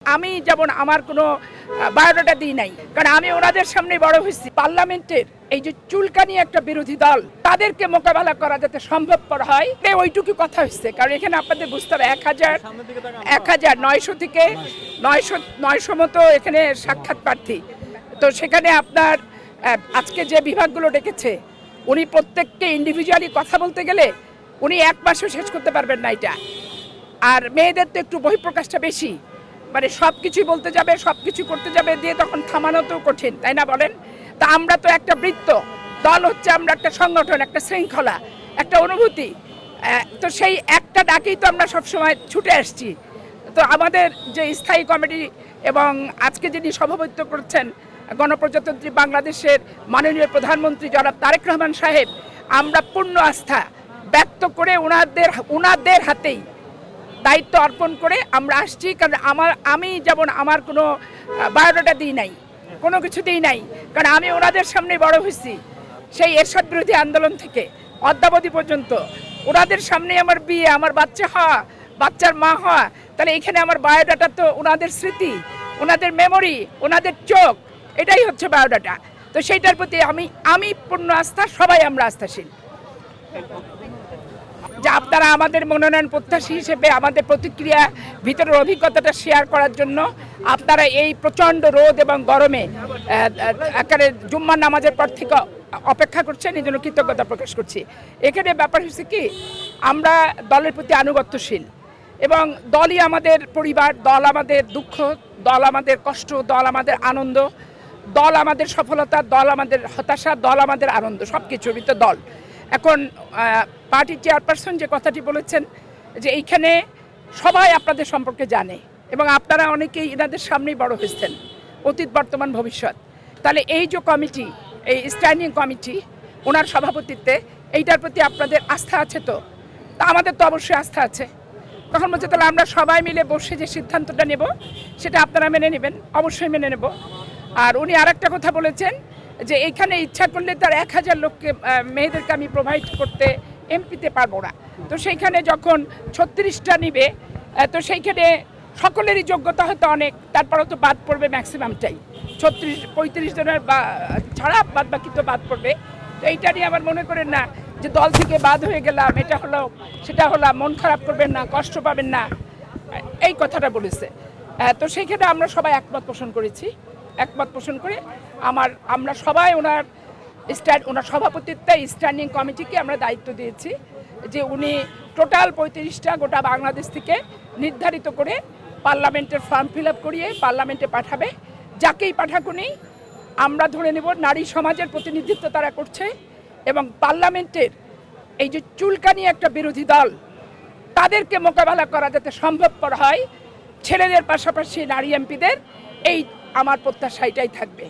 আমি যেমন আমার কোনো বায়োডাটা দিই নাই, কারণ আমি ওনাদের সামনে বড় হয়েছি। পার্লামেন্টের এই যে চুলকানি একটা বিরোধী দল, তাদেরকে মোকাবেলা করা যাতে সম্ভবপর হয় ওইটুকু কথা হচ্ছে। কারণ এখানে আপনাদের বুঝতে হবে 1900 থেকে 900 মতো এখানে সাক্ষাৎ প্রার্থী। তো সেখানে আপনার আজকে যে বিভাগগুলো ডেকেছে, উনি প্রত্যেককে ইন্ডিভিজুয়ালি কথা বলতে গেলে উনি এক মাসও শেষ করতে পারবেন না এটা। আর মেয়েদের তো একটু বহিঃপ্রকাশটা বেশি, মানে সব কিছুই বলতে যাবে, সব কিছু করতে যাবে, দিয়ে তখন থামানো তো কঠিন, তাই না বলেন? তা আমরা তো একটা বৃত্ত দল হচ্ছে, আমরা একটা সংগঠন, একটা শৃঙ্খলা, একটা অনুভূতি। তো সেই একটা ডাকেই তো আমরা সবসময় ছুটে আসছি। তো আমাদের যে স্থায়ী কমিটি এবং আজকে যিনি সভাপতিত্ব করছেন গণপ্রজাতন্ত্রী বাংলাদেশের মাননীয় প্রধানমন্ত্রী জনাব তারেক রহমান সাহেব, আমরা পূর্ণ আস্থা ব্যক্ত করে ওনাদের হাতেই দায়িত্ব অর্পণ করে আমরা আসছি। কারণ আমি যেমন আমার কোনো বায়োডাটা দিই নাই, কোনো কিছু দিই নাই, কারণ আমি ওনাদের সামনে বড় হয়েছি। সেই এরশাদ বিরোধী আন্দোলন থেকে অদ্যাবধি পর্যন্ত ওনাদের সামনে আমার বিয়ে, আমার বাচ্চা হওয়া, বাচ্চার মা হওয়া। তাহলে এখানে আমার বায়োডাটা তো ওনাদের স্মৃতি, ওনাদের মেমোরি, ওনাদের চোখ, এটাই হচ্ছে বায়োডাটা। তো সেইটার প্রতি আমি পূর্ণ আস্থা, সবাই আমরা আস্থাশীল যে আপনারা আমাদের মনোনয়ন প্রত্যাশী হিসেবে আমাদের প্রতিক্রিয়া ভিতরের অভিজ্ঞতাটা শেয়ার করার জন্য আপনারা এই প্রচণ্ড রোদ এবং গরমে একেবারে জুম্মার নামাজের পর থেকে অপেক্ষা করছেন, এই জন্য কৃতজ্ঞতা প্রকাশ করছি। এখানে ব্যাপার হচ্ছে কি, আমরা দলের প্রতি আনুগত্যশীল এবং দলই আমাদের পরিবার, দল আমাদের দুঃখ, দল আমাদের কষ্ট, দল আমাদের আনন্দ, দল আমাদের সফলতা, দল আমাদের হতাশা, দল আমাদের আনন্দ, সব কিছুর ভিতরে দল। এখন পার্টির চেয়ারপারসন যে কথাটি বলেছেন যে এইখানে সবাই আপনাদের সম্পর্কে জানে এবং আপনারা অনেকেই এনাদের সামনেই বড় হয়েছেন, অতীত বর্তমান ভবিষ্যৎ। তাহলে এই যে কমিটি, এই স্ট্যান্ডিং কমিটি ওনার সভাপতিত্বে, এইটার প্রতি আপনাদের আস্থা আছে? তো আমাদের তো অবশ্যই আস্থা আছে। তখন বলছে তাহলে আমরা সবাই মিলে বসে যে সিদ্ধান্তটা নেব সেটা আপনারা মেনে নেবেন। অবশ্যই মেনে নেব। আর উনি আরেকটা কথা বলেছেন যে এইখানে ইচ্ছা করলে তার 1000 লোককে, মেয়েদেরকে আমি প্রোভাইড করতে এমপিতে পারবো না। তো সেইখানে যখন 36টা নিবে, তো সেইখানে সকলেরই যোগ্যতা হয়তো অনেক, তারপরেও তো বাদ পড়বে ম্যাক্সিমামটাই, 35 জনের ছাড়া বাদ বাকি তো বাদ পড়বে। তো এইটা নিয়ে আবার মনে করেন না যে দল থেকে বাদ হয়ে গেলাম, এটা হলো সেটা হলাম, মন খারাপ করবেন না, কষ্ট পাবেন না, এই কথাটা বলেছে। তো সেইখানে আমরা সবাই একমত পোষণ করেছি। একমত পোষণ করে আমরা সবাই ওনার সভাপতিত্বে স্ট্যান্ডিং কমিটিকে আমরা দায়িত্ব দিয়েছি যে উনি টোটাল 35টা গোটা বাংলাদেশ থেকে নির্ধারিত করে পার্লামেন্টের ফর্ম ফিল আপ করিয়ে পার্লামেন্টে পাঠাবে। যাকেই পাঠাকুনি আমরা ধরে নেব নারী সমাজের প্রতিনিধিত্ব তারা করছে এবং পার্লামেন্টের এই যে চুলকানি একটা বিরোধী দল, তাদেরকে মোকাবেলা করা যাতে সম্ভবপর হয় ছেলেদের পাশাপাশি নারী এমপিদের, এই আমার প্রত্যাশা এটাই থাকবে।